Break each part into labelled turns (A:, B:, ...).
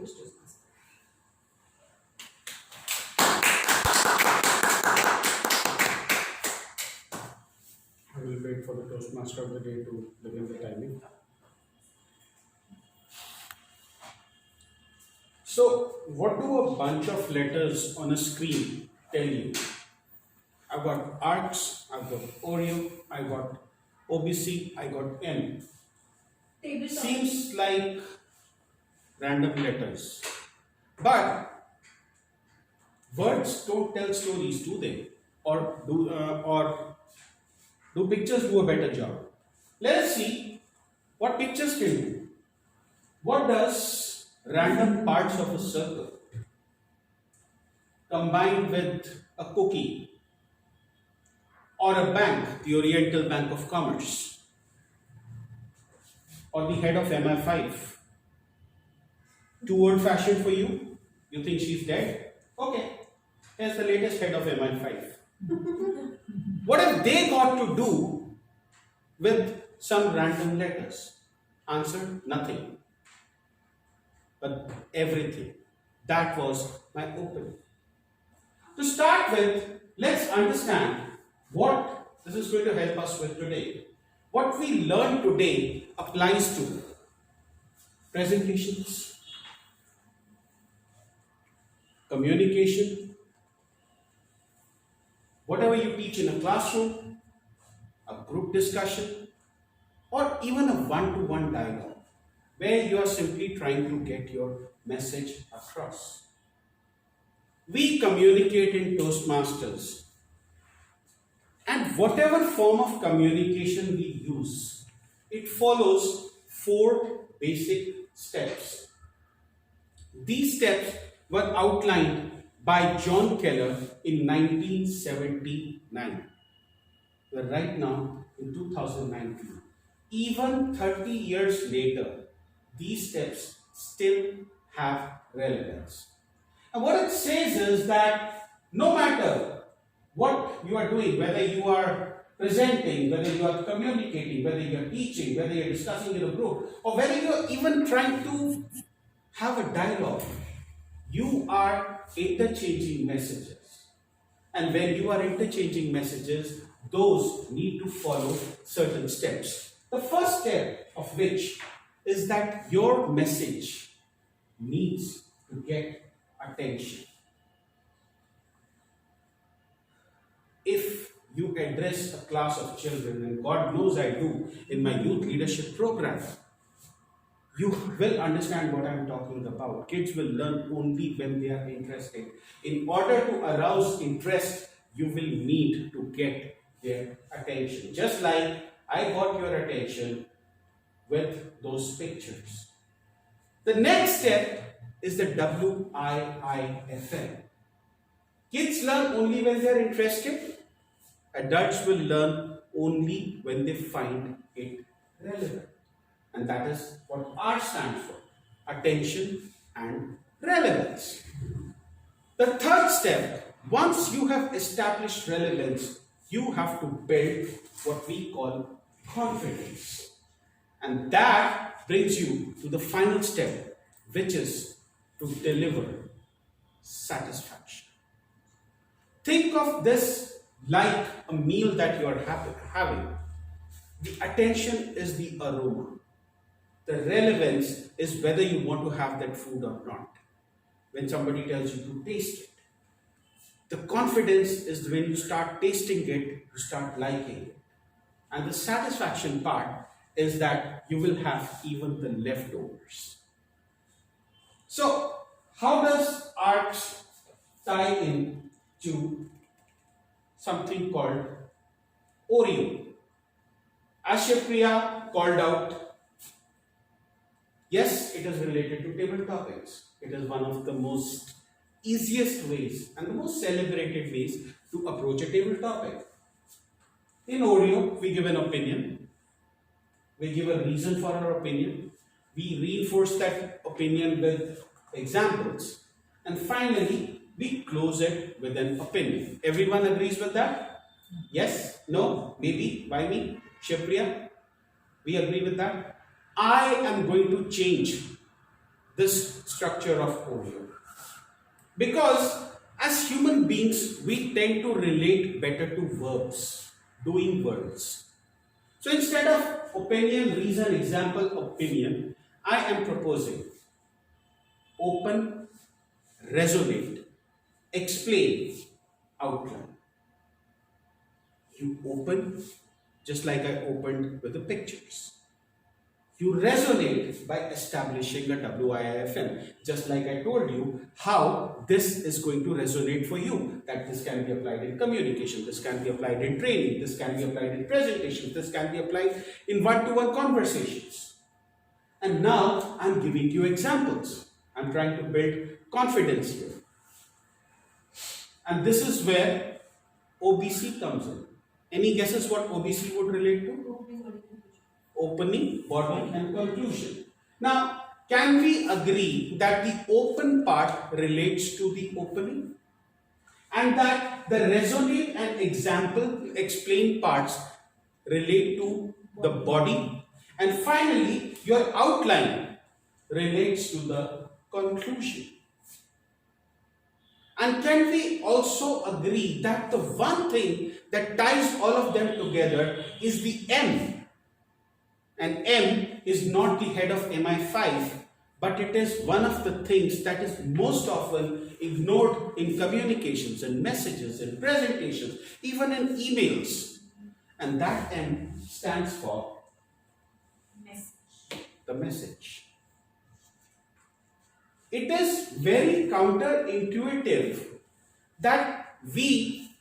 A: Toastmasters.
B: I will wait for the Toastmaster of the day to begin the timing. So, what do a bunch of letters on a screen tell you? I've got ARCS, I've got OREO, I got OBC, I got M.
A: Table
B: Seems like random letters. But words don't tell stories, do they? Or do pictures do a better job? Let us see what pictures can do. What does random parts of a circle combined with a cookie or a bank, the Oriental Bank of Commerce, or the head of MI5? Too old fashioned for you? You think she's dead? Okay, here's the latest head of MI5. What have they got to do with some random letters? Answer: nothing. But everything. That was my opening. To start with, let's understand what this is going to help us with today. What we learn today applies to presentations, communication, whatever you teach in a classroom, a group discussion, or even a one-to-one dialogue where you are simply trying to get your message across. We communicate in Toastmasters, and whatever form of communication we use, it follows 4 basic steps. These steps were outlined by John Keller in 1979. We're right now in 2019. Even 30 years later, these steps still have relevance. And what it says is that no matter what you are doing, whether you are presenting, whether you are communicating, whether you are teaching, whether you are discussing in a group, or whether you are even trying to have a dialogue, you are interchanging messages. And when you are interchanging messages, those need to follow certain steps. The first step of which is that your message needs to get attention. If you address a class of children, and God knows I do in my youth leadership program, you will understand what I am talking about. Kids will learn only when they are interested. In order to arouse interest, you will need to get their attention. Just like I got your attention with those pictures. The next step is the WIIFM. Kids learn only when they are interested. Adults will learn only when they find it relevant. And that is what R stands for: attention and relevance. The third step, once you have established relevance, you have to build what we call confidence. And that brings you to the final step, which is to deliver satisfaction. Think of this like a meal that you are having. The attention is the aroma. The relevance is whether you want to have that food or not. When somebody tells you to taste it. The confidence is when you start tasting it, you start liking it. And the satisfaction part is that you will have even the leftovers. So, how does ARCS tie in to something called OREO? As Shipriya called out, yes, it is related to table topics. It is one of the most easiest ways and the most celebrated ways to approach a table topic. In OREO, we give an opinion. We give a reason for our opinion. We reinforce that opinion with examples. And finally, we close it with an opinion. Everyone agrees with that? Yes? No? Maybe? Why me? Shipriya? We agree with that? I am going to change this structure of OREO. Because as human beings, we tend to relate better to verbs, doing words. So instead of opinion, reason, example, opinion, I am proposing open, resonate, explain, outline. You open just like I opened with the pictures. You resonate by establishing a WIIFM, just like I told you how this is going to resonate for you, that this can be applied in communication, this can be applied in training, this can be applied in presentations, this can be applied in one-to-one conversations. And now I'm giving you examples. I'm trying to build confidence here. And this is where OBC comes in. Any guesses what OBC would relate to? Opening, body and conclusion. Now, can we agree that the open part relates to the opening? And that the resonate and example, explain parts relate to the body? And finally, your outline relates to the conclusion. And can we also agree that the one thing that ties all of them together is the M? And M is not the head of MI5, but it is one of the things that is most often ignored in communications and messages and presentations, even in emails. And that M stands for the message. It is very counterintuitive that we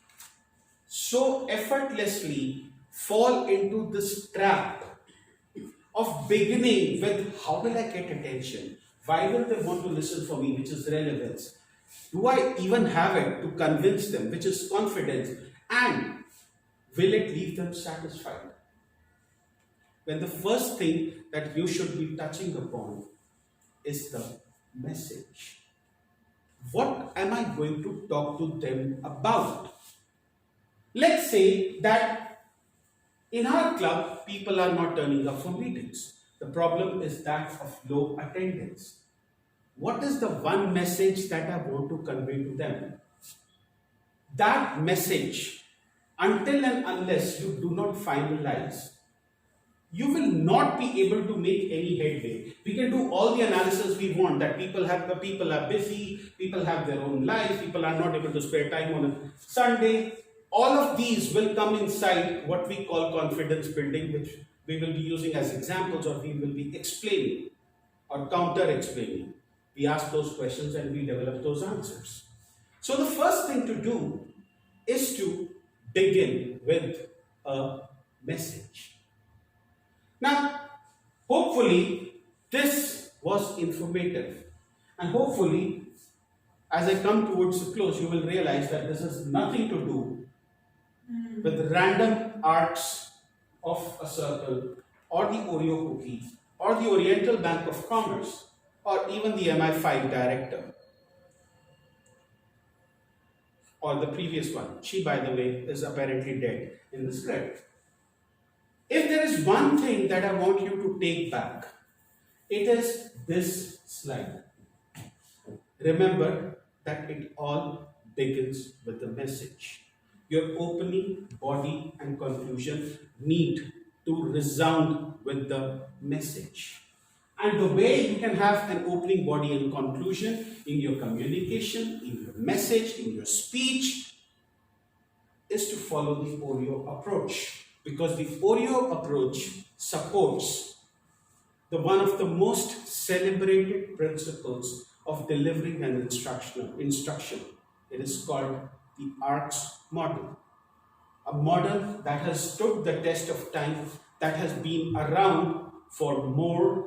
B: so effortlessly fall into this trap of beginning with how will I get attention? Why will they want to listen for me, which is relevance? Do I even have it to convince them, which is confidence? And will it leave them satisfied? When the first thing that you should be touching upon is the message. What am I going to talk to them about? Let's say that in our club, people are not turning up for meetings. The problem is that of low attendance. What is the one message that I want to convey to them? That message, until and unless you do not finalize, you will not be able to make any headway. We can do all the analysis we want, that people are busy, people have their own life, people are not able to spare time on a Sunday. All of these will come inside what we call confidence building, which we will be using as examples, or we will be explaining or counter-explaining. We ask those questions and we develop those answers. So the first thing to do is to begin with a message. Now, hopefully this was informative, and hopefully as I come towards the close, you will realize that this has nothing to do with random arcs of a circle, or the OREO cookie, or the Oriental Bank of Commerce, or even the MI5 director, or the previous one. She, by the way, is apparently dead in the script. If there is one thing that I want you to take back, it is this slide. Remember that it all begins with the message. Your opening, body and conclusion need to resound with the message. And the way you can have an opening, body and conclusion in your communication, in your message, in your speech, is to follow the OREO approach. Because the OREO approach supports one of the most celebrated principles of delivering an instruction. It is called the ARCS model. A model that has stood the test of time, that has been around for more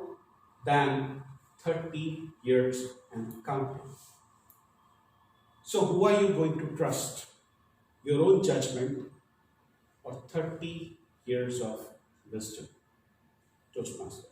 B: than 30 years and counting. So who are you going to trust? Your own judgment or 30 years of wisdom? Toastmaster.